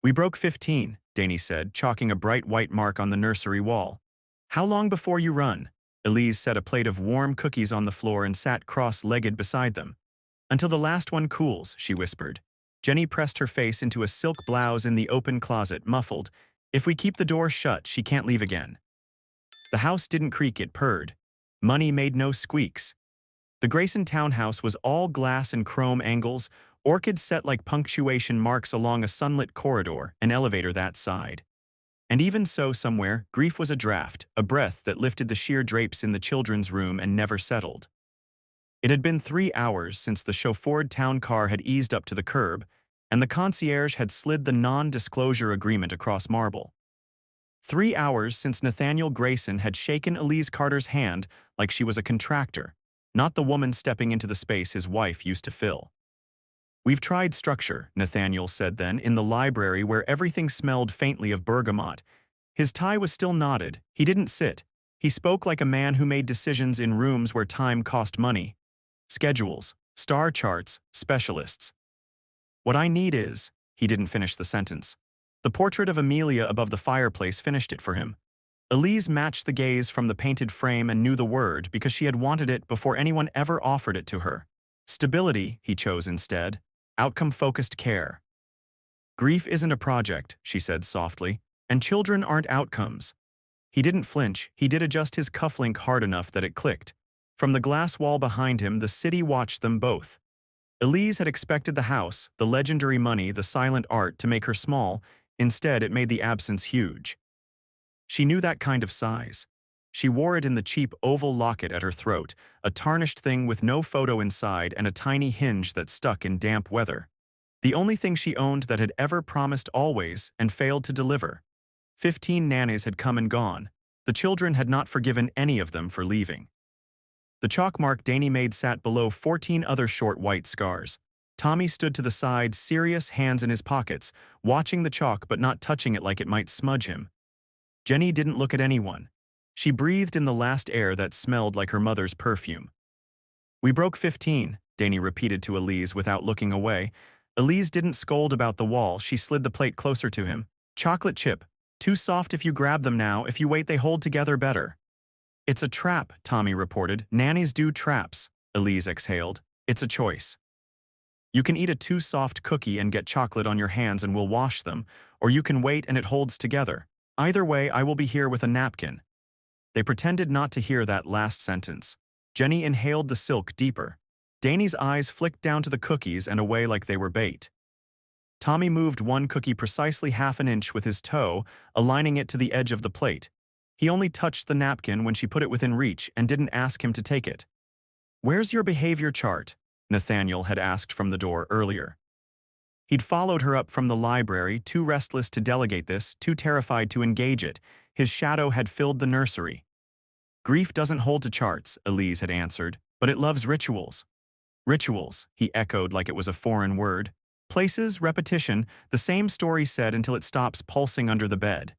We broke 15, Danny said, chalking a bright white mark on the nursery wall. How long before you run? Elise set a plate of warm cookies on the floor and sat cross-legged beside them. Until the last one cools, she whispered. Jenny pressed her face into a silk blouse in the open closet, muffled. If we keep the door shut, she can't leave again. The house didn't creak, it purred. Money made no squeaks. The Grayson townhouse was all glass and chrome angles, orchids set like punctuation marks along a sunlit corridor, an elevator that side. And even so, somewhere, grief was a draft, a breath that lifted the sheer drapes in the children's room and never settled. It had been 3 hours since the chauffeured town car had eased up to the curb, and the concierge had slid the non-disclosure agreement across marble. 3 hours since Nathaniel Grayson had shaken Elise Carter's hand like she was a contractor, not the woman stepping into the space his wife used to fill. We've tried structure, Nathaniel said then, in the library where everything smelled faintly of bergamot. His tie was still knotted. He didn't sit. He spoke like a man who made decisions in rooms where time cost money. Schedules, star charts, specialists. What I need is, he didn't finish the sentence. The portrait of Amelia above the fireplace finished it for him. Elise matched the gaze from the painted frame and knew the word because she had wanted it before anyone ever offered it to her. Stability, he chose instead. Outcome-focused care. Grief isn't a project, she said softly, and children aren't outcomes. He didn't flinch, he did adjust his cufflink hard enough that it clicked. From the glass wall behind him, the city watched them both. Elise had expected the house, the legendary money, the silent art to make her small. Instead, it made the absence huge. She knew that kind of size. She wore it in the cheap oval locket at her throat, a tarnished thing with no photo inside and a tiny hinge that stuck in damp weather. The only thing she owned that had ever promised always and failed to deliver. 15 nannies had come and gone. The children had not forgiven any of them for leaving. The chalk mark Danny made sat below 14 other short white scars. Tommy stood to the side, serious, hands in his pockets, watching the chalk but not touching it like it might smudge him. Jenny didn't look at anyone. She breathed in the last air that smelled like her mother's perfume. We broke 15, Danny repeated to Elise without looking away. Elise didn't scold about the wall, she slid the plate closer to him. Chocolate chip. Too soft if you grab them now, if you wait they hold together better. It's a trap, Tommy reported. Nannies do traps, Elise exhaled. It's a choice. You can eat a too soft cookie and get chocolate on your hands and we'll wash them, or you can wait and it holds together. Either way, I will be here with a napkin. They pretended not to hear that last sentence. Jenny inhaled the silk deeper. Danny's eyes flicked down to the cookies and away like they were bait. Tommy moved one cookie precisely half an inch with his toe, aligning it to the edge of the plate. He only touched the napkin when she put it within reach and didn't ask him to take it. Where's your behavior chart? Nathaniel had asked from the door earlier. He'd followed her up from the library, too restless to delegate this, too terrified to engage it. His shadow had filled the nursery. Grief doesn't hold to charts, Elise had answered, but it loves rituals. Rituals, he echoed like it was a foreign word. Places, repetition, the same story said until it stops pulsing under the bed.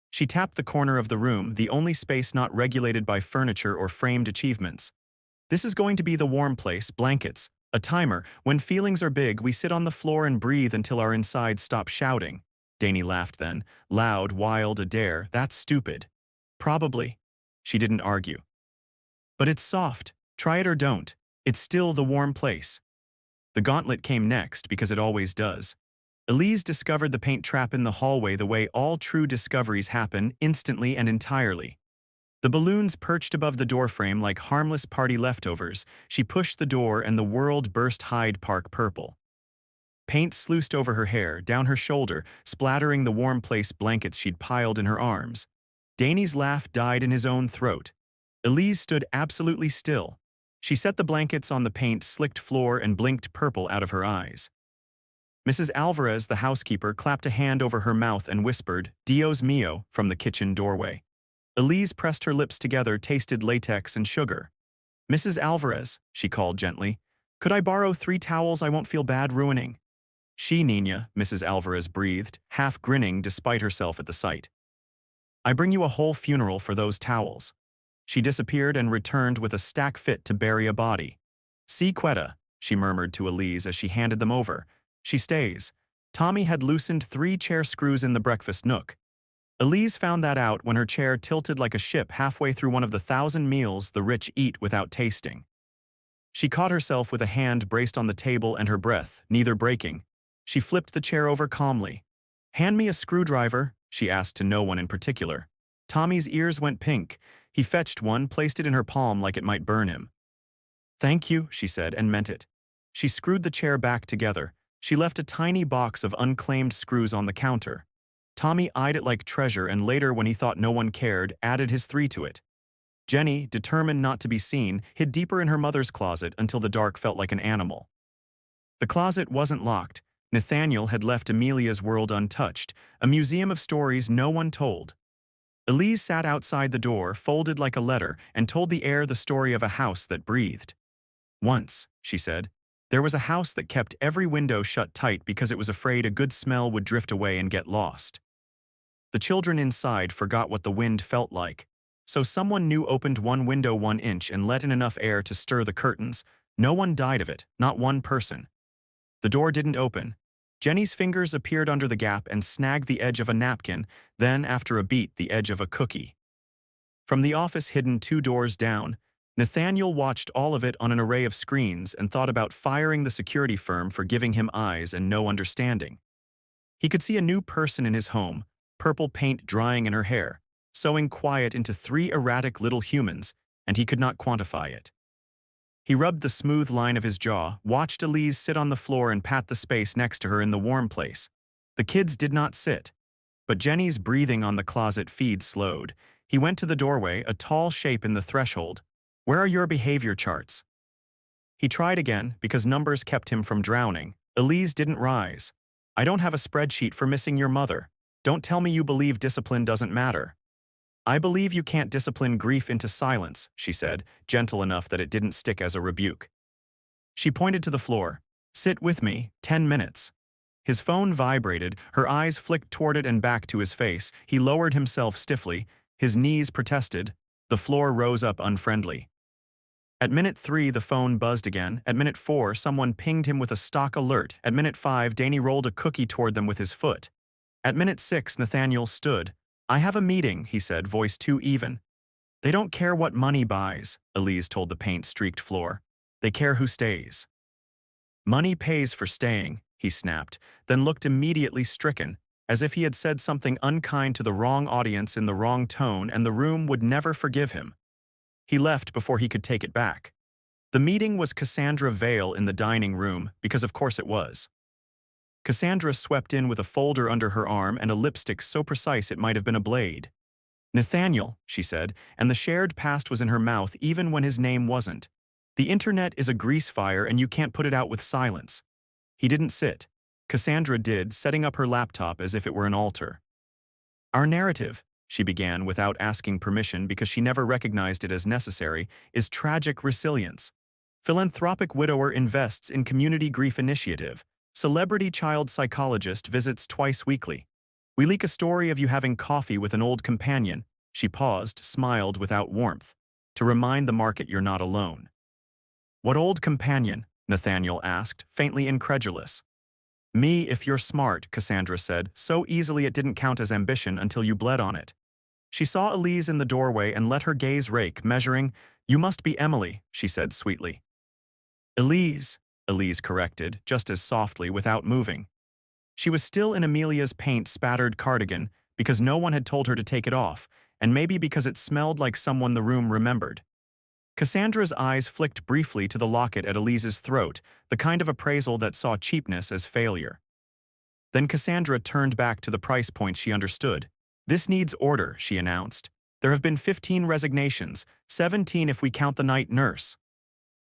She tapped the corner of the room, the only space not regulated by furniture or framed achievements. This is going to be the warm place, blankets, a timer. When feelings are big, we sit on the floor and breathe until our insides stop shouting. Danny laughed then, loud, wild, a dare. That's stupid. Probably. She didn't argue. But it's soft. Try it or don't. It's still the warm place. The gauntlet came next, because it always does. Elise discovered the paint trap in the hallway the way all true discoveries happen, instantly and entirely. The balloons perched above the doorframe like harmless party leftovers. She pushed the door and the world burst Hyde Park purple. Paint sluiced over her hair, down her shoulder, splattering the warm place blankets she'd piled in her arms. Danny's laugh died in his own throat. Elise stood absolutely still. She set the blankets on the paint-slicked floor and blinked purple out of her eyes. Mrs. Alvarez, the housekeeper, clapped a hand over her mouth and whispered, Dios mío, from the kitchen doorway. Elise pressed her lips together, tasted latex and sugar. Mrs. Alvarez, she called gently, could I borrow 3 towels I won't feel bad ruining? She, Nina, Mrs. Alvarez breathed, half grinning despite herself at the sight. I bring you a whole funeral for those towels. She disappeared and returned with a stack fit to bury a body. Si Quetta, she murmured to Elise as she handed them over. She stays. Tommy had loosened 3 chair screws in the breakfast nook. Elise found that out when her chair tilted like a ship halfway through one of the 1,000 meals the rich eat without tasting. She caught herself with a hand braced on the table and her breath, neither breaking. She flipped the chair over calmly. "Hand me a screwdriver," she asked to no one in particular. Tommy's ears went pink. He fetched one, placed it in her palm like it might burn him. "Thank you," she said, and meant it. She screwed the chair back together. She left a tiny box of unclaimed screws on the counter. Tommy eyed it like treasure and later, when he thought no one cared, added his 3 to it. Jenny, determined not to be seen, hid deeper in her mother's closet until the dark felt like an animal. The closet wasn't locked. Nathaniel had left Amelia's world untouched, a museum of stories no one told. Elise sat outside the door, folded like a letter, and told the air the story of a house that breathed. "Once," she said, "there was a house that kept every window shut tight because it was afraid a good smell would drift away and get lost. The children inside forgot what the wind felt like. So someone new opened one window 1 inch and let in enough air to stir the curtains. No one died of it, not one person. The door didn't open. Jenny's fingers appeared under the gap and snagged the edge of a napkin, then, after a beat, the edge of a cookie. From the office hidden 2 doors down, Nathaniel watched all of it on an array of screens and thought about firing the security firm for giving him eyes and no understanding. He could see a new person in his home, purple paint drying in her hair, sewing quiet into 3 erratic little humans, and he could not quantify it. He rubbed the smooth line of his jaw, watched Elise sit on the floor and pat the space next to her in the warm place. The kids did not sit, but Jenny's breathing on the closet feed slowed. He went to the doorway, a tall shape in the threshold. "Where are your behavior charts?" He tried again, because numbers kept him from drowning. Elise didn't rise. "I don't have a spreadsheet for missing your mother. Don't tell me you believe discipline doesn't matter." "I believe you can't discipline grief into silence," she said, gentle enough that it didn't stick as a rebuke. She pointed to the floor. "Sit with me, 10 minutes. His phone vibrated, her eyes flicked toward it and back to his face. He lowered himself stiffly. His knees protested. The floor rose up unfriendly. At minute 3, the phone buzzed again. At minute 4, someone pinged him with a stock alert. At minute 5, Danny rolled a cookie toward them with his foot. At minute 6, Nathaniel stood. "I have a meeting," he said, voice too even. "They don't care what money buys," Elise told the paint-streaked floor. "They care who stays." "Money pays for staying," he snapped, then looked immediately stricken, as if he had said something unkind to the wrong audience in the wrong tone, and the room would never forgive him. He left before he could take it back. The meeting was Cassandra Vale in the dining room, because of course it was. Cassandra swept in with a folder under her arm and a lipstick so precise it might have been a blade. "Nathaniel," she said, and the shared past was in her mouth even when his name wasn't. "The internet is a grease fire and you can't put it out with silence." He didn't sit. Cassandra did, setting up her laptop as if it were an altar. "Our narrative," she began without asking permission because she never recognized it as necessary, "is tragic resilience. Philanthropic widower invests in community grief initiative. Celebrity child psychologist visits twice weekly. We leak a story of you having coffee with an old companion." She paused, smiled without warmth. "To remind the market you're not alone." "What old companion?" Nathaniel asked, faintly incredulous. "Me if you're smart," Cassandra said, so easily it didn't count as ambition until you bled on it. She saw Elise in the doorway and let her gaze rake, measuring. "You must be Emily," she said sweetly. "Elise," Elise corrected, just as softly, without moving. She was still in Amelia's paint-spattered cardigan because no one had told her to take it off, and maybe because it smelled like someone the room remembered. Cassandra's eyes flicked briefly to the locket at Elise's throat, the kind of appraisal that saw cheapness as failure. Then Cassandra turned back to the price points she understood. "This needs order," she announced. "There have been 15 resignations, 17 if we count the night nurse."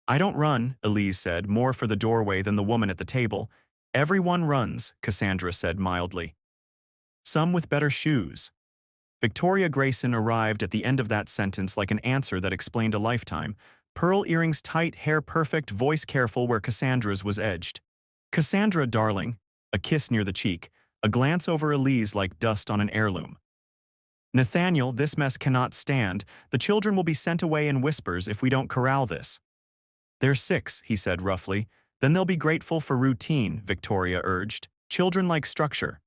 "I don't run," Elise said, more for the doorway than the woman at the table. "Everyone runs," Cassandra said mildly. "Some with better shoes." Victoria Grayson arrived at the end of that sentence like an answer that explained a lifetime. Pearl earrings tight, hair perfect, voice careful where Cassandra's was edged. "Cassandra, darling," a kiss near the cheek, a glance over Elise like dust on an heirloom. "Nathaniel, this mess cannot stand. The children will be sent away in whispers if we don't corral this." "They're 6, he said roughly. "Then they'll be grateful for routine," Victoria urged. Children like structure.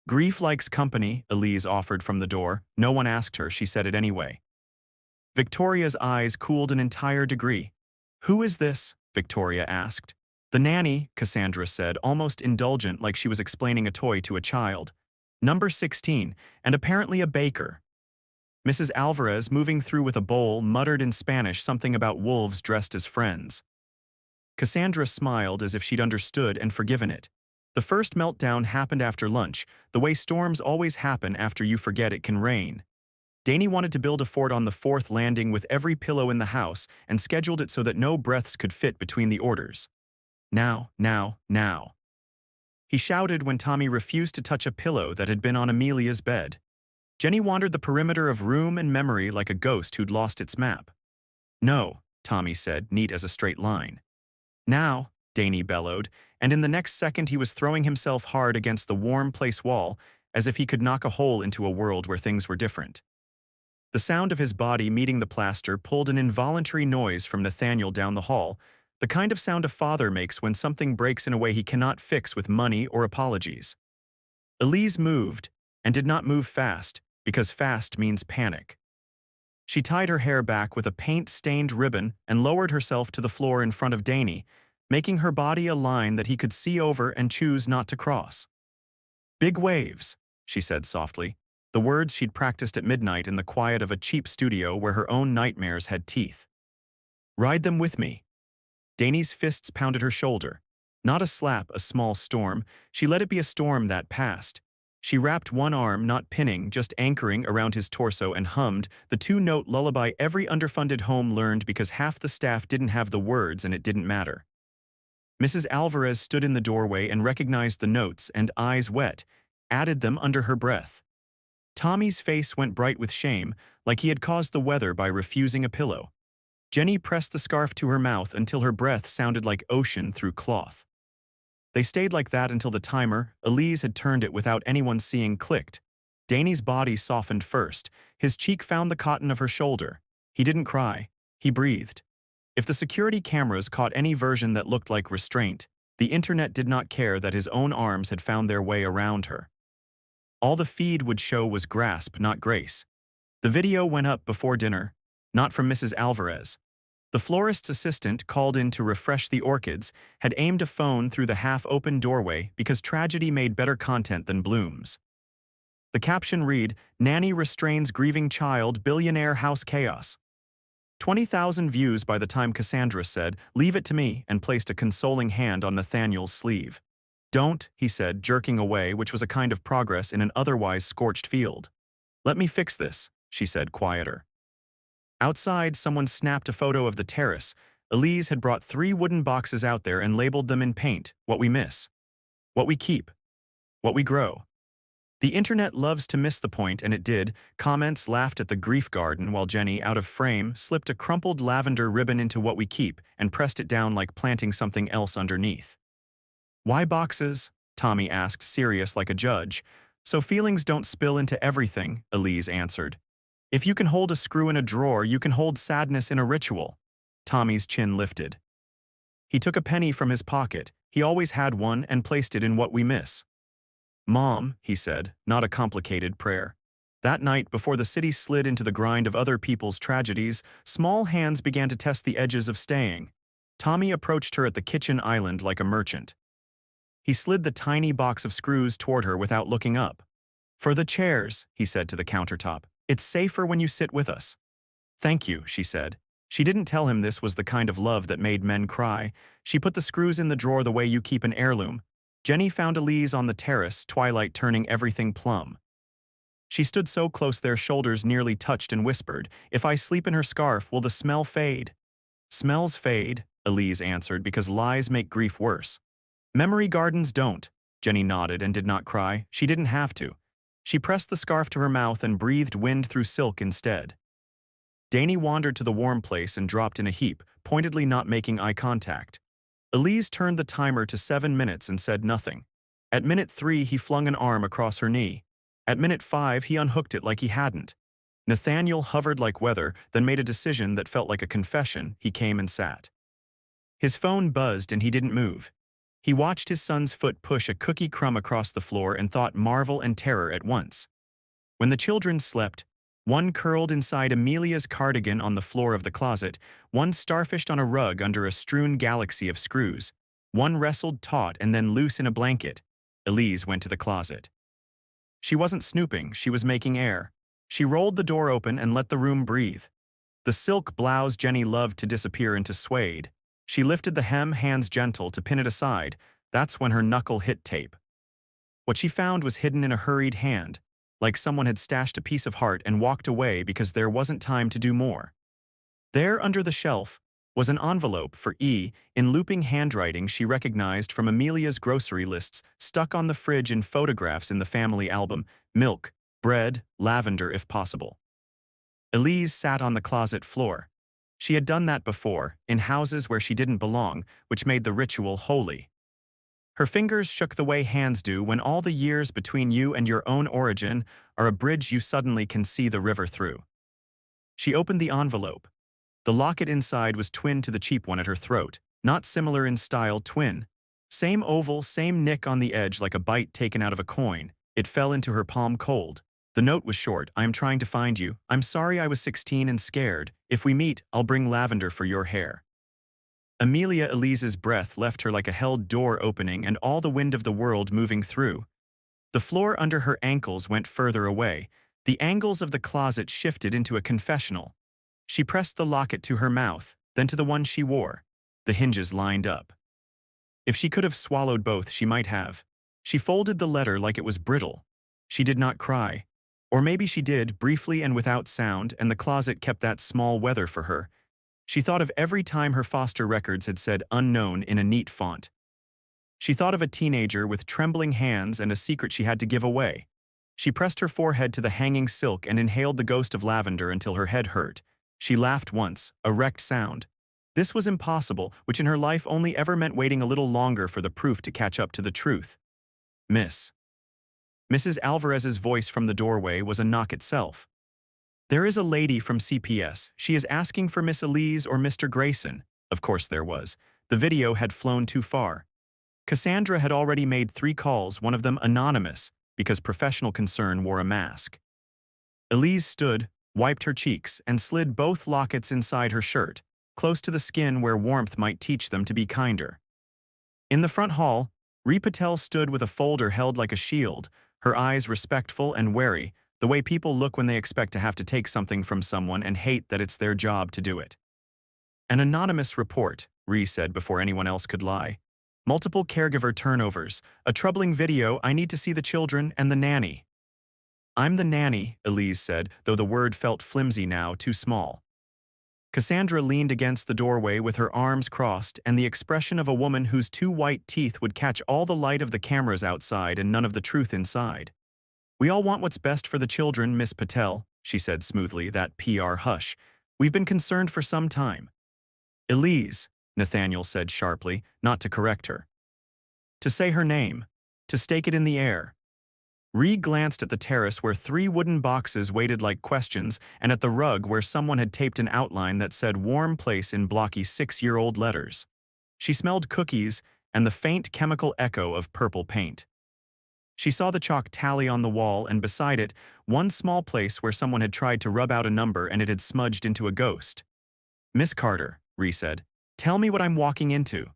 Grief likes company, Elise offered from the door. No one asked her, she said it anyway. Victoria's eyes cooled an entire degree. Who is this? Victoria asked. The nanny, Cassandra said, almost indulgent like she was explaining a toy to a child. Number 16, and apparently a baker. Mrs. Alvarez, moving through with a bowl, muttered in Spanish something about wolves dressed as friends. Cassandra smiled as if she'd understood and forgiven it. The first meltdown happened after lunch, the way storms always happen after you forget it can rain. Danny wanted to build a fort on the fourth landing with every pillow in the house and scheduled it so that no breaths could fit between the orders. Now, now, now. He shouted when Tommy refused to touch a pillow that had been on Amelia's bed. Jenny wandered the perimeter of room and memory like a ghost who'd lost its map. No, Tommy said, neat as a straight line. Now, Danny bellowed, and in the next second he was throwing himself hard against the warm place wall as if he could knock a hole into a world where things were different. The sound of his body meeting the plaster pulled an involuntary noise from Nathaniel down the hall, the kind of sound a father makes when something breaks in a way he cannot fix with money or apologies. Elise moved, and did not move fast, because fast means panic. She tied her hair back with a paint-stained ribbon and lowered herself to the floor in front of Danny, making her body a line that he could see over and choose not to cross. "Big waves," she said softly, the words she'd practiced at midnight in the quiet of a cheap studio where her own nightmares had teeth. "Ride them with me." Danny's fists pounded her shoulder. Not a slap, a small storm. She let it be a storm that passed. She wrapped one arm, not pinning, just anchoring around his torso and hummed the two-note lullaby every underfunded home learned because half the staff didn't have the words and it didn't matter. Mrs. Alvarez stood in the doorway and recognized the notes and, eyes wet, added them under her breath. Tommy's face went bright with shame, like he had caused the weather by refusing a pillow. Jenny pressed the scarf to her mouth until her breath sounded like ocean through cloth. They stayed like that until the timer, Elise had turned it without anyone seeing, clicked. Danny's body softened first. His cheek found the cotton of her shoulder. He didn't cry. He breathed. If the security cameras caught any version that looked like restraint, the internet did not care that his own arms had found their way around her. All the feed would show was grasp, not grace. The video went up before dinner, not from Mrs. Alvarez. The florist's assistant, called in to refresh the orchids, had aimed a phone through the half-open doorway because tragedy made better content than blooms. The caption read, "Nanny restrains grieving child, billionaire house chaos." 20,000 views by the time Cassandra said, "Leave it to me," and placed a consoling hand on Nathaniel's sleeve. "Don't," he said, jerking away, which was a kind of progress in an otherwise scorched field. "Let me fix this," she said, quieter. Outside, someone snapped a photo of the terrace. Elise had brought 3 wooden boxes out there and labeled them in paint, "What we miss. What we keep. What we grow." The internet loves to miss the point, and it did. Comments laughed at the grief garden while Jenny, out of frame, slipped a crumpled lavender ribbon into "What we keep" and pressed it down like planting something else underneath. "Why boxes?" Tommy asked, serious like a judge. "So feelings don't spill into everything," Elise answered. "If you can hold a screw in a drawer, you can hold sadness in a ritual." Tommy's chin lifted. He took a penny from his pocket, he always had one, and placed it in "What we miss." "Mom," he said, not a complicated prayer. That night, before the city slid into the grind of other people's tragedies, small hands began to test the edges of staying. Tommy approached her at the kitchen island like a merchant. He slid the tiny box of screws toward her without looking up. "For the chairs," he said to the countertop. "It's safer when you sit with us." "Thank you," she said. She didn't tell him this was the kind of love that made men cry. She put the screws in the drawer the way you keep an heirloom. Jenny found Elise on the terrace, twilight turning everything plum. She stood so close their shoulders nearly touched and whispered, "If I sleep in her scarf, will the smell fade?" "Smells fade," Elise answered, "because lies make grief worse. Memory gardens don't." Jenny nodded and did not cry. She didn't have to. She pressed the scarf to her mouth and breathed wind through silk instead. Danny wandered to the warm place and dropped in a heap, pointedly not making eye contact. Elise turned the timer to 7 minutes and said nothing. At minute 3, he flung an arm across her knee. At minute 5, he unhooked it like he hadn't. Nathaniel hovered like weather, then made a decision that felt like a confession. He came and sat. His phone buzzed and he didn't move. He watched his son's foot push a cookie crumb across the floor and thought marvel and terror at once. When the children slept, one curled inside Amelia's cardigan on the floor of the closet, one starfished on a rug under a strewn galaxy of screws, one wrestled taut and then loose in a blanket. Elise went to the closet. She wasn't snooping, she was making air. She rolled the door open and let the room breathe. The silk blouse Jenny loved to disappear into suede. She lifted the hem, hands gentle, to pin it aside. That's when her knuckle hit tape. What she found was hidden in a hurried hand, like someone had stashed a piece of heart and walked away because there wasn't time to do more. There, under the shelf, was an envelope for E, in looping handwriting she recognized from Amelia's grocery lists, stuck on the fridge in photographs in the family album: milk, bread, lavender if possible. Elise sat on the closet floor. She had done that before, in houses where she didn't belong, which made the ritual holy. Her fingers shook the way hands do when all the years between you and your own origin are a bridge you suddenly can see the river through. She opened the envelope. The locket inside was twin to the cheap one at her throat, not similar in style, twin. Same oval, same nick on the edge like a bite taken out of a coin. It fell into her palm cold. The note was short. I am trying to find you. I'm sorry I was 16 and scared. If we meet, I'll bring lavender for your hair. Amelia Elise's breath left her like a held door opening and all the wind of the world moving through. The floor under her ankles went further away. The angles of the closet shifted into a confessional. She pressed the locket to her mouth, then to the one she wore. The hinges lined up. If she could have swallowed both, she might have. She folded the letter like it was brittle. She did not cry. Or maybe she did, briefly and without sound, and the closet kept that small weather for her. She thought of every time her foster records had said unknown in a neat font. She thought of a teenager with trembling hands and a secret she had to give away. She pressed her forehead to the hanging silk and inhaled the ghost of lavender until her head hurt. She laughed once, a wrecked sound. This was impossible, which in her life only ever meant waiting a little longer for the proof to catch up to the truth. Mrs. Alvarez's voice from the doorway was a knock itself. There is a lady from CPS. She is asking for Miss Elise or Mr. Grayson. Of course there was. The video had flown too far. Cassandra had already made 3 calls, one of them anonymous, because professional concern wore a mask. Elise stood, wiped her cheeks, and slid both lockets inside her shirt, close to the skin where warmth might teach them to be kinder. In the front hall, Ree Patel stood with a folder held like a shield, her eyes respectful and wary, the way people look when they expect to have to take something from someone and hate that it's their job to do it. An anonymous report, Ree said before anyone else could lie. Multiple caregiver turnovers, a troubling video, I need to see the children and the nanny. I'm the nanny, Elise said, though the word felt flimsy now, too small. Cassandra leaned against the doorway with her arms crossed and the expression of a woman whose 2 white teeth would catch all the light of the cameras outside and none of the truth inside. We all want what's best for the children, Miss Patel, she said smoothly, that PR hush. We've been concerned for some time. Elise, Nathaniel said sharply, not to correct her. To say her name, to stake it in the air. Ree glanced at the terrace where 3 wooden boxes waited like questions and at the rug where someone had taped an outline that said warm place in blocky 6-year-old letters. She smelled cookies and the faint chemical echo of purple paint. She saw the chalk tally on the wall and beside it, one small place where someone had tried to rub out a number and it had smudged into a ghost. Miss Carter, Ree said, tell me what I'm walking into.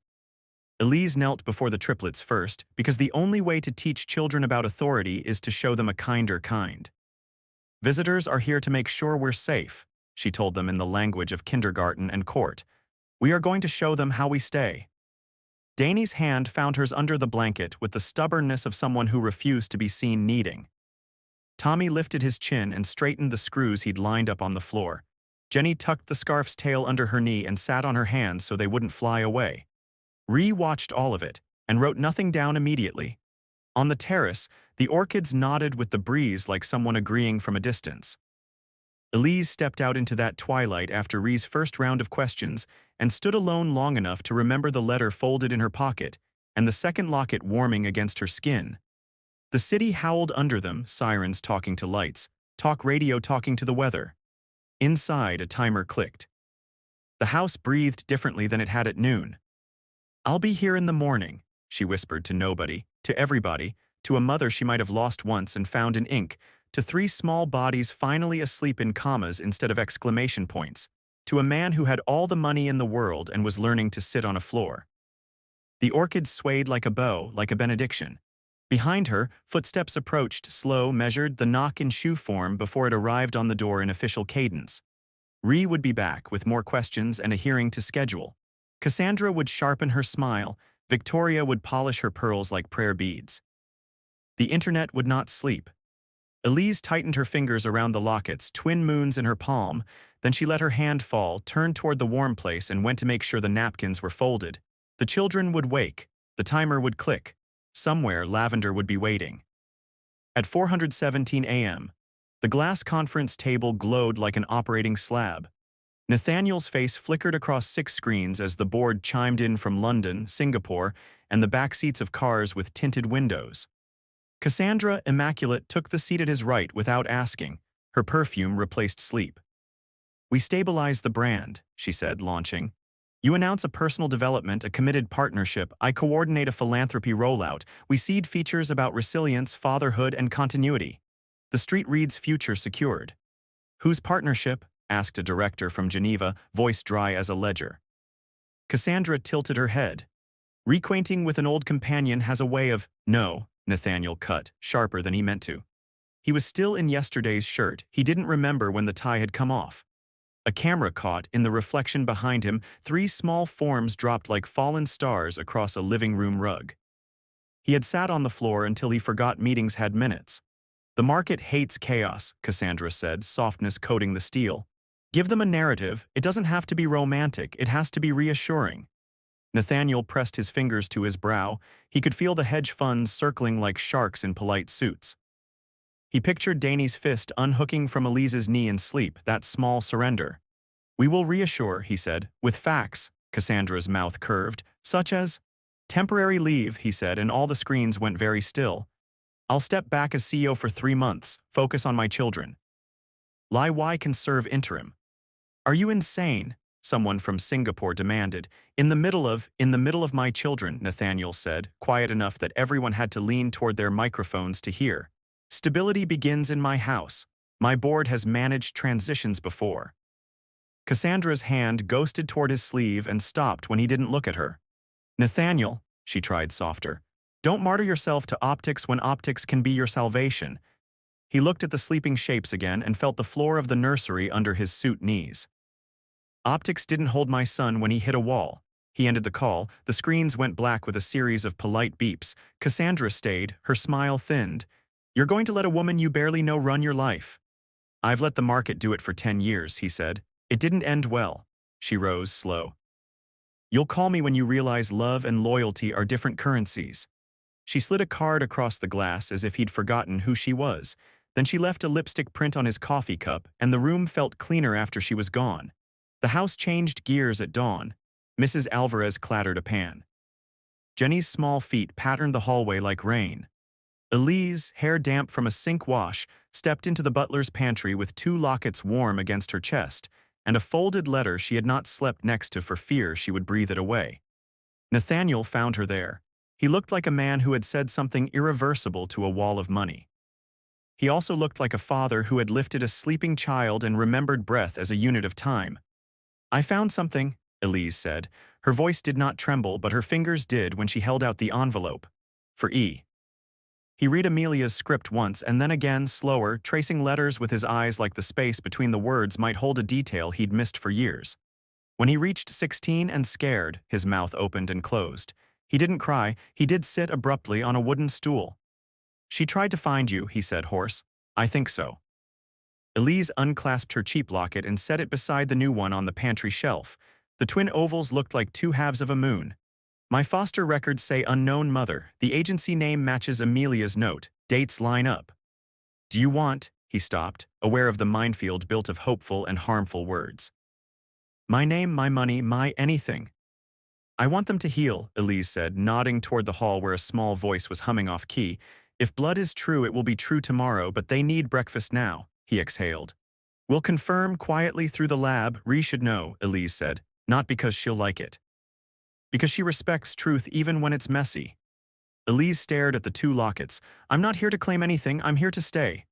Elise knelt before the triplets first, because the only way to teach children about authority is to show them a kinder kind. Visitors are here to make sure we're safe, she told them in the language of kindergarten and court. We are going to show them how we stay. Danny's hand found hers under the blanket with the stubbornness of someone who refused to be seen needing. Tommy lifted his chin and straightened the screws he'd lined up on the floor. Jenny tucked the scarf's tail under her knee and sat on her hands so they wouldn't fly away. Ree watched all of it and wrote nothing down immediately. On the terrace, the orchids nodded with the breeze like someone agreeing from a distance. Elise stepped out into that twilight after Ree's first round of questions and stood alone long enough to remember the letter folded in her pocket and the second locket warming against her skin. The city howled under them, sirens talking to lights, talk radio talking to the weather. Inside, a timer clicked. The house breathed differently than it had at noon. I'll be here in the morning, she whispered to nobody, to everybody, to a mother she might have lost once and found in ink, to three small bodies finally asleep in commas instead of exclamation points, to a man who had all the money in the world and was learning to sit on a floor. The orchid swayed like a bow, like a benediction. Behind her, footsteps approached, slow, measured, the knock in shoe form before it arrived on the door in official cadence. Ree would be back with more questions and a hearing to schedule. Cassandra would sharpen her smile. Victoria would polish her pearls like prayer beads. The internet would not sleep. Elise tightened her fingers around the lockets, twin moons in her palm. Then she let her hand fall, turned toward the warm place, and went to make sure the napkins were folded. The children would wake. The timer would click. Somewhere, Lavender would be waiting. At 4:17 a.m., the glass conference table glowed like an operating slab. Nathaniel's face flickered across 6 screens as the board chimed in from London, Singapore, and the back seats of cars with tinted windows. Cassandra, immaculate, took the seat at his right without asking. Her perfume replaced sleep. "We stabilize the brand," she said, launching. "You announce a personal development, a committed partnership. I coordinate a philanthropy rollout. We seed features about resilience, fatherhood, and continuity. The street reads future secured." "Whose partnership?" asked a director from Geneva, voice dry as a ledger. Cassandra tilted her head. "Reacquainting with an old companion has a way of—" "No," Nathaniel cut, sharper than he meant to. He was still in yesterday's shirt. He didn't remember when the tie had come off. A camera caught, in the reflection behind him, 3 small forms dropped like fallen stars across a living room rug. He had sat on the floor until he forgot meetings had minutes. "The market hates chaos," Cassandra said, softness coating the steel. "Give them a narrative. It doesn't have to be romantic. It has to be reassuring." Nathaniel pressed his fingers to his brow. He could feel the hedge funds circling like sharks in polite suits. He pictured Danny's fist unhooking from Elise's knee in sleep, that small surrender. "We will reassure," he said, "with facts." Cassandra's mouth curved. "Such as—" "Temporary leave," he said, and all the screens went very still. "I'll step back as CEO for 3 months, focus on my children." Lai Wai can serve interim. "Are you insane?" someone from Singapore demanded. In the middle of my children," Nathaniel said, quiet enough that everyone had to lean toward their microphones to hear. "Stability begins in my house. My board has managed transitions before." Cassandra's hand ghosted toward his sleeve and stopped when he didn't look at her. "Nathaniel," she tried softer, "don't martyr yourself to optics when optics can be your salvation." He looked at the sleeping shapes again and felt the floor of the nursery under his suit knees. "Optics didn't hold my son when he hit a wall." He ended the call. The screens went black with a series of polite beeps. Cassandra stayed, her smile thinned. "You're going to let a woman you barely know run your life?" "I've let the market do it for 10 years, he said. "It didn't end well." She rose, slow. "You'll call me when you realize love and loyalty are different currencies." She slid a card across the glass as if he'd forgotten who she was. Then she left a lipstick print on his coffee cup, and the room felt cleaner after she was gone. The house changed gears at dawn. Mrs. Alvarez clattered a pan. Jenny's small feet patterned the hallway like rain. Elise, hair damp from a sink wash, stepped into the butler's pantry with 2 lockets warm against her chest, and a folded letter she had not slept next to for fear she would breathe it away. Nathaniel found her there. He looked like a man who had said something irreversible to a wall of money. He also looked like a father who had lifted a sleeping child and remembered breath as a unit of time. "I found something," Elise said. Her voice did not tremble, but her fingers did when she held out the envelope. "For E." He read Amelia's script once and then again, slower, tracing letters with his eyes like the space between the words might hold a detail he'd missed for years. When he reached 16 and scared, his mouth opened and closed. He didn't cry, he did sit abruptly on a wooden stool. "She tried to find you," he said, hoarse. "I think so." Elise unclasped her cheap locket and set it beside the new one on the pantry shelf. The twin ovals looked like 2 halves of a moon. "My foster records say unknown mother. The agency name matches Amelia's note. Dates line up." "Do you want—" He stopped, aware of the minefield built of hopeful and harmful words. "My name, my money, my anything." "I want them to heal," Elise said, nodding toward the hall where a small voice was humming off key. "If blood is true, it will be true tomorrow, but they need breakfast now," he exhaled. "We'll confirm quietly through the lab. Ree should know," Elise said, "not because she'll like it. Because she respects truth even when it's messy." Elise stared at the two lockets. I'm not here to claim anything, I'm here to stay.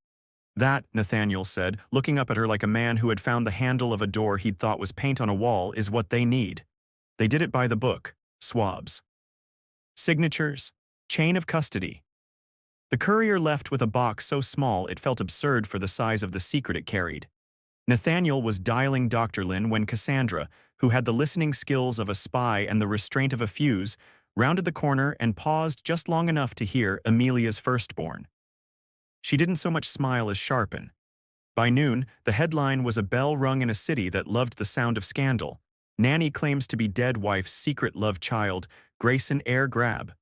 That, Nathaniel said, looking up at her like a man who had found the handle of a door he'd thought was paint on a wall, is what they need. They did it by the book. Swabs. Signatures. Chain of custody. The courier left with a box so small it felt absurd for the size of the secret it carried. Nathaniel was dialing Dr. Lynn when Cassandra, who had the listening skills of a spy and the restraint of a fuse, rounded the corner and paused just long enough to hear Amelia's firstborn. She didn't so much smile as sharpen. By noon, the headline was a bell rung in a city that loved the sound of scandal. Nanny claims to be dead wife's secret love child, Grayson air grab.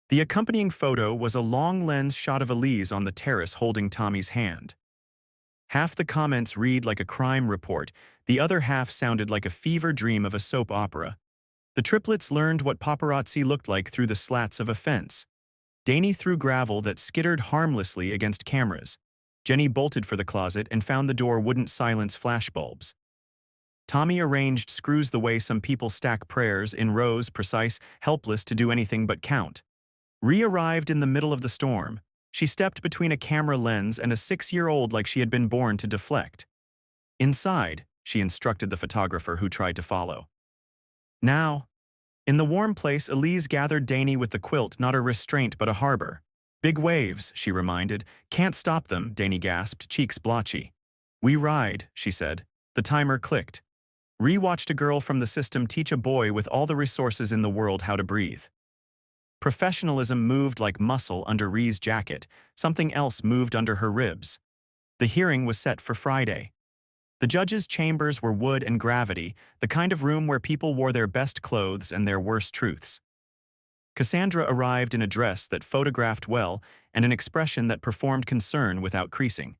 The accompanying photo was a long lens shot of Elise on the terrace holding Tommy's hand. Half the comments read like a crime report, the other half sounded like a fever dream of a soap opera. The triplets learned what paparazzi looked like through the slats of a fence. Danny threw gravel that skittered harmlessly against cameras. Jenny bolted for the closet and found the door wouldn't silence flashbulbs. Tommy arranged screws the way some people stack prayers in rows, precise, helpless to do anything but count. Ree arrived in the middle of the storm. She stepped between a camera lens and a 6-year-old like she had been born to deflect. Inside, she instructed the photographer who tried to follow. Now, in the warm place, Elise gathered Danny with the quilt, not a restraint but a harbor. Big waves, she reminded. Can't stop them, Danny gasped, cheeks blotchy. We ride, she said. The timer clicked. Ree watched a girl from the system teach a boy with all the resources in the world how to breathe. Professionalism moved like muscle under Ree's jacket. Something else moved under her ribs. The hearing was set for Friday. The judges' chambers were wood and gravity, the kind of room where people wore their best clothes and their worst truths. Cassandra arrived in a dress that photographed well and an expression that performed concern without creasing.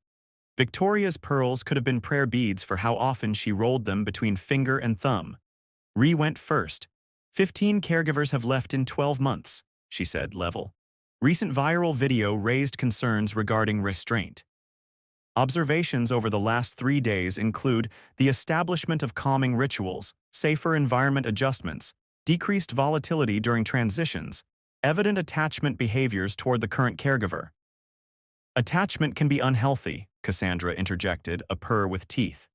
Victoria's pearls could have been prayer beads for how often she rolled them between finger and thumb. Ree went first. 15 caregivers have left in 12 months, she said, level. Recent viral video raised concerns regarding restraint. Observations over the last 3 days include the establishment of calming rituals, safer environment adjustments, decreased volatility during transitions, evident attachment behaviors toward the current caregiver. Attachment can be unhealthy, Cassandra interjected, a purr with teeth.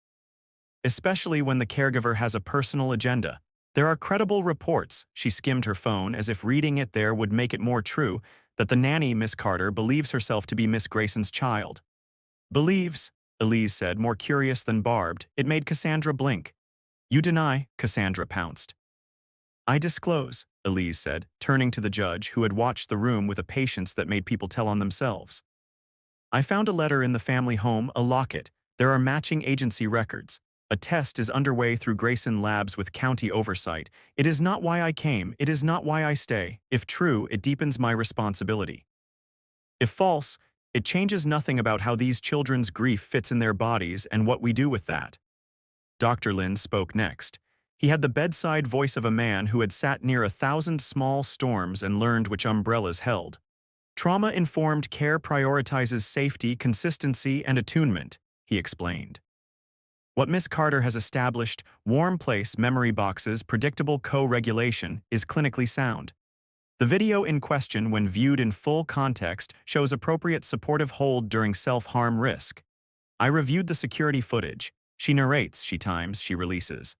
Especially when the caregiver has a personal agenda. There are credible reports, she skimmed her phone as if reading it there would make it more true, that the nanny, Miss Carter, believes herself to be Miss Grayson's child. Believes, Elise said, more curious than barbed. It made Cassandra blink. You deny, Cassandra pounced. I disclose, Elise said, turning to the judge, who had watched the room with a patience that made people tell on themselves. I found a letter in the family home, a locket. There are matching agency records. A test is underway through Grayson Labs with county oversight. It is not why I came, it is not why I stay. If true, it deepens my responsibility. If false, it changes nothing about how these children's grief fits in their bodies and what we do with that. Dr. Lynn spoke next. He had the bedside voice of a man who had sat near 1,000 small storms and learned which umbrellas held. Trauma-informed care prioritizes safety, consistency, and attunement, he explained. What Miss Carter has established, warm place, memory boxes, predictable co-regulation, is clinically sound. The video in question, when viewed in full context, shows appropriate supportive hold during self-harm risk. I reviewed the security footage. She narrates, she times, she releases.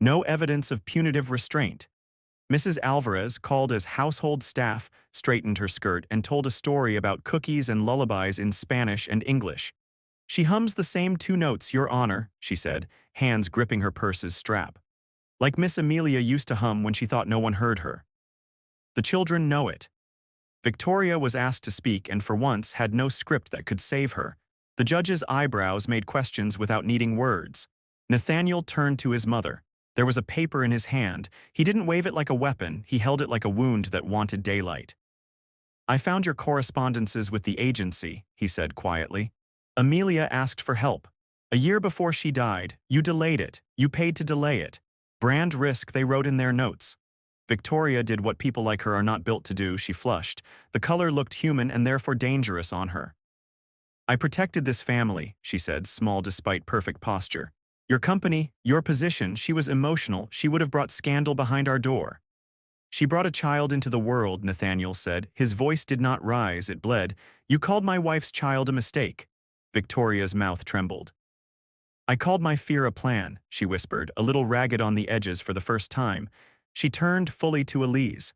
No evidence of punitive restraint. Mrs. Alvarez, called as household staff, straightened her skirt and told a story about cookies and lullabies in Spanish and English. She hums the same 2 notes, Your Honor, she said, hands gripping her purse's strap. Like Miss Amelia used to hum when she thought no one heard her. The children know it. Victoria was asked to speak and for once had no script that could save her. The judge's eyebrows made questions without needing words. Nathaniel turned to his mother. There was a paper in his hand. He didn't wave it like a weapon, he held it like a wound that wanted daylight. I found your correspondences with the agency, he said quietly. Amelia asked for help. A year before she died, you delayed it. You paid to delay it. Brand risk, they wrote in their notes. Victoria did what people like her are not built to do, she flushed. The color looked human and therefore dangerous on her. I protected this family, she said, small despite perfect posture. Your company, your position, she was emotional, she would have brought scandal behind our door. She brought a child into the world, Nathaniel said. His voice did not rise, it bled. You called my wife's child a mistake. Victoria's mouth trembled. I called my fear a plan, she whispered, a little ragged on the edges for the first time. She turned fully to Elise.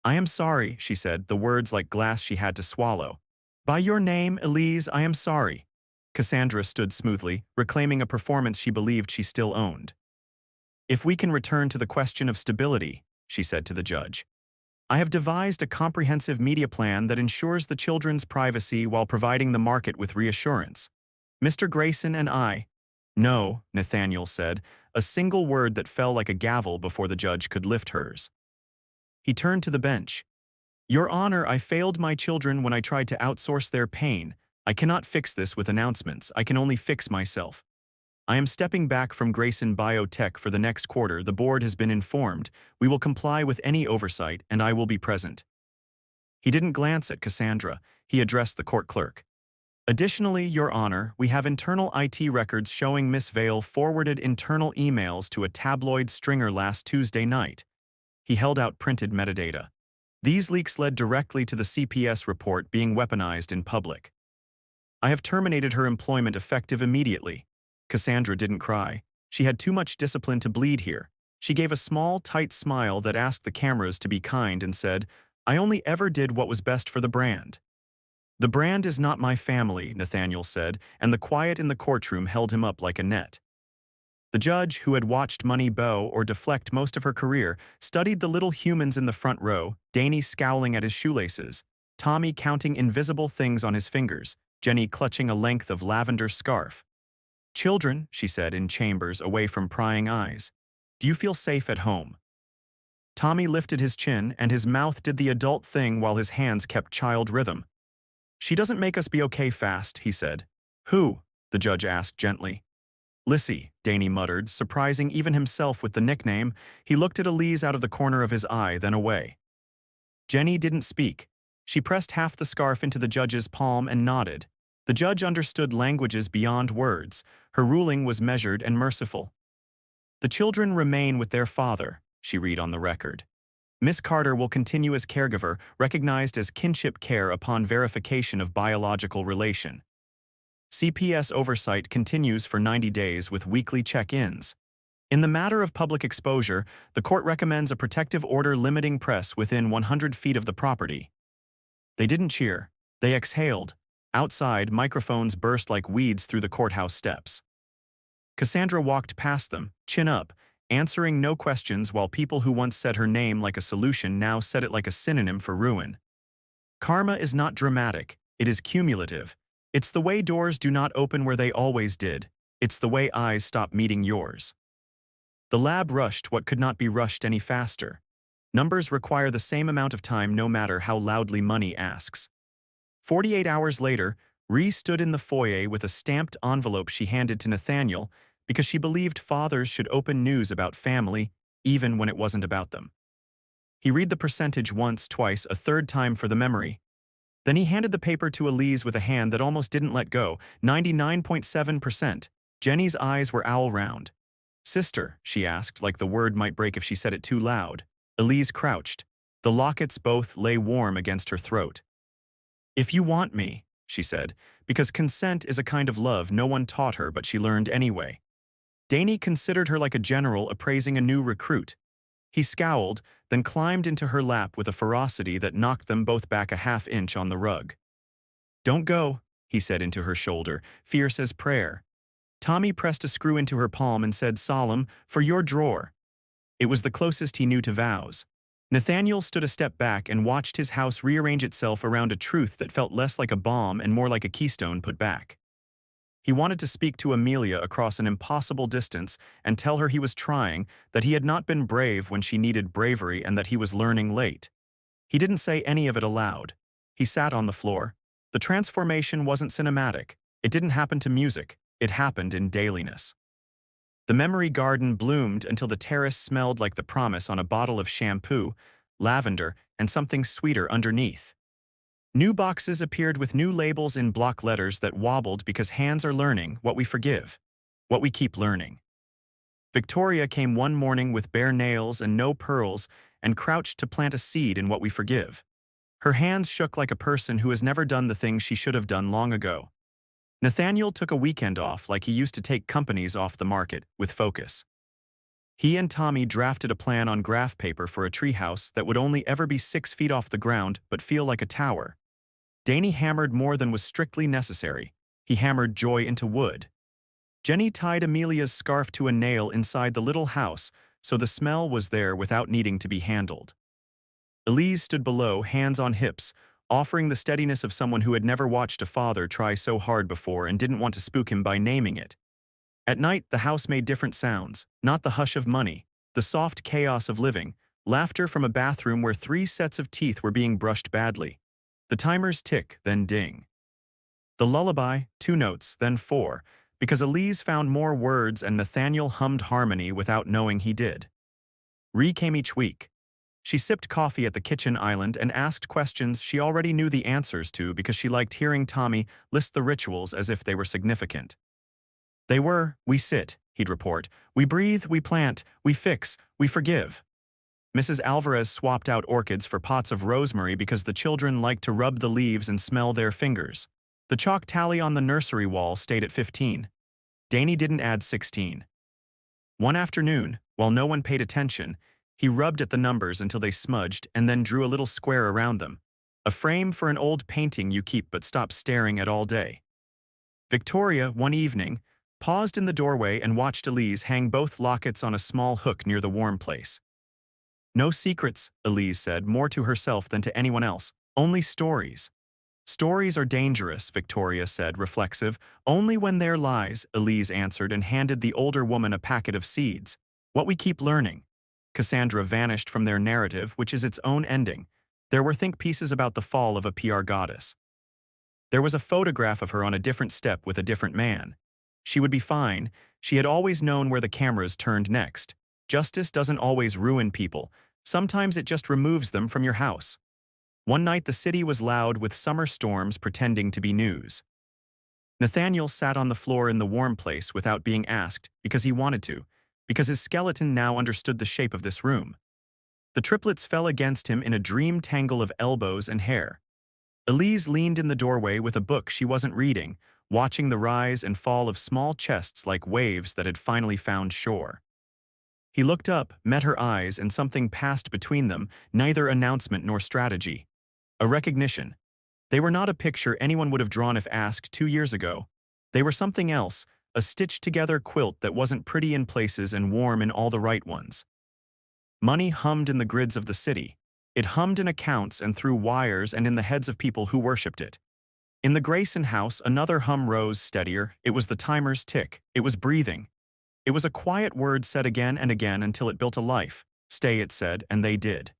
I am sorry, she said, the words like glass she had to swallow. By your name, Elise, I am sorry. Cassandra stood smoothly, reclaiming a performance she believed she still owned. If we can return to the question of stability, she said to the judge. I have devised a comprehensive media plan that ensures the children's privacy while providing the market with reassurance. Mr. Grayson and I— No, Nathaniel said, a single word that fell like a gavel before the judge could lift hers. He turned to the bench. Your Honor, I failed my children when I tried to outsource their pain. I cannot fix this with announcements. I can only fix myself. I am stepping back from Grayson Biotech for the next quarter. The board has been informed. We will comply with any oversight, and I will be present. He didn't glance at Cassandra. He addressed the court clerk. Additionally, Your Honor, we have internal IT records showing Miss Vale forwarded internal emails to a tabloid stringer last Tuesday night. He held out printed metadata. These leaks led directly to the CPS report being weaponized in public. I have terminated her employment effective immediately. Cassandra didn't cry. She had too much discipline to bleed here. She gave a small, tight smile that asked the cameras to be kind and said, I only ever did what was best for the brand. The brand is not my family, Nathaniel said, and the quiet in the courtroom held him up like a net. The judge, who had watched Money bow or deflect most of her career, studied the little humans in the front row, Danny scowling at his shoelaces, Tommy counting invisible things on his fingers, Jenny clutching a length of lavender scarf. Children, she said in chambers away from prying eyes, do you feel safe at home? Tommy lifted his chin and his mouth did the adult thing while his hands kept child rhythm. She doesn't make us be okay fast, he said. Who? The judge asked gently. Lissy, Danny muttered, surprising even himself with the nickname. He looked at Elise out of the corner of his eye, then away. Jenny didn't speak. She pressed half the scarf into the judge's palm and nodded. The judge understood languages beyond words. Her ruling was measured and merciful. The children remain with their father, she read on the record. Miss Carter will continue as caregiver, recognized as kinship care upon verification of biological relation. CPS oversight continues for 90 days with weekly check-ins. In the matter of public exposure, the court recommends a protective order limiting press within 100 feet of the property. They didn't cheer. They exhaled. Outside, microphones burst like weeds through the courthouse steps. Cassandra walked past them, chin up, answering no questions while people who once said her name like a solution now said it like a synonym for ruin. Karma is not dramatic. It is cumulative. It's the way doors do not open where they always did. It's the way eyes stop meeting yours. The lab rushed what could not be rushed any faster. Numbers require the same amount of time no matter how loudly money asks. 48 hours later, Ree stood in the foyer with a stamped envelope she handed to Nathaniel because she believed fathers should open news about family, even when it wasn't about them. He read the percentage once, twice, a third time for the memory. Then he handed the paper to Elise with a hand that almost didn't let go. 99.7%. Jenny's eyes were owl-round. Sister, she asked, like the word might break if she said it too loud. Elise crouched. The lockets both lay warm against her throat. If you want me, she said, because consent is a kind of love no one taught her but she learned anyway. Danny considered her like a general appraising a new recruit. He scowled, then climbed into her lap with a ferocity that knocked them both back a half-inch on the rug. Don't go, he said into her shoulder, fierce as prayer. Tommy pressed a screw into her palm and said solemn, for your drawer. It was the closest he knew to vows. Nathaniel stood a step back and watched his house rearrange itself around a truth that felt less like a bomb and more like a keystone put back. He wanted to speak to Amelia across an impossible distance and tell her he was trying, that he had not been brave when she needed bravery and that he was learning late. He didn't say any of it aloud. He sat on the floor. The transformation wasn't cinematic. It didn't happen to music. It happened in dailiness. The memory garden bloomed until the terrace smelled like the promise on a bottle of shampoo, lavender, and something sweeter underneath. New boxes appeared with new labels in block letters that wobbled because hands are learning what we forgive, what we keep learning. Victoria came one morning with bare nails and no pearls, and crouched to plant a seed in what we forgive. Her hands shook like a person who has never done the things she should have done long ago. Nathaniel took a weekend off like he used to take companies off the market, with focus. He and Tommy drafted a plan on graph paper for a treehouse that would only ever be 6 feet off the ground but feel like a tower. Danny hammered more than was strictly necessary. He hammered joy into wood. Jenny tied Amelia's scarf to a nail inside the little house so the smell was there without needing to be handled. Elise stood below, hands on hips, offering the steadiness of someone who had never watched a father try so hard before and didn't want to spook him by naming it. At night, the house made different sounds, not the hush of money, the soft chaos of living, laughter from a bathroom where 3 sets of teeth were being brushed badly. The timers tick, then ding. The lullaby, 2 notes, then 4, because Elise found more words and Nathaniel hummed harmony without knowing he did. Ree came each week. She sipped coffee at the kitchen island and asked questions she already knew the answers to because she liked hearing Tommy list the rituals as if they were significant. They were, we sit, he'd report. We breathe, we plant, we fix, we forgive. Mrs. Alvarez swapped out orchids for pots of rosemary because the children liked to rub the leaves and smell their fingers. The chalk tally on the nursery wall stayed at 15. Danny didn't add 16. One afternoon, while no one paid attention, he rubbed at the numbers until they smudged and then drew a little square around them. A frame for an old painting you keep but stop staring at all day. Victoria, one evening, paused in the doorway and watched Elise hang both lockets on a small hook near the warm place. No secrets, Elise said, more to herself than to anyone else. Only stories. Stories are dangerous, Victoria said, reflexive. Only when they're lies, Elise answered and handed the older woman a packet of seeds. What we keep learning. Cassandra vanished from their narrative, which is its own ending. There were think pieces about the fall of a PR goddess. There was a photograph of her on a different step with a different man. She would be fine. She had always known where the cameras turned next. Justice doesn't always ruin people. Sometimes it just removes them from your house. One night the city was loud with summer storms pretending to be news. Nathaniel sat on the floor in the warm place without being asked, because he wanted to, because his skeleton now understood the shape of this room. The triplets fell against him in a dream tangle of elbows and hair. Elise leaned in the doorway with a book she wasn't reading, watching the rise and fall of small chests like waves that had finally found shore. He looked up, met her eyes, and something passed between them, neither announcement nor strategy. A recognition. They were not a picture anyone would have drawn if asked 2 years ago. They were something else, a stitched-together quilt that wasn't pretty in places and warm in all the right ones. Money hummed in the grids of the city. It hummed in accounts and through wires and in the heads of people who worshipped it. In the Grayson house, another hum rose steadier. It was the timer's tick. It was breathing. It was a quiet word said again and again until it built a life. Stay, it said, and they did.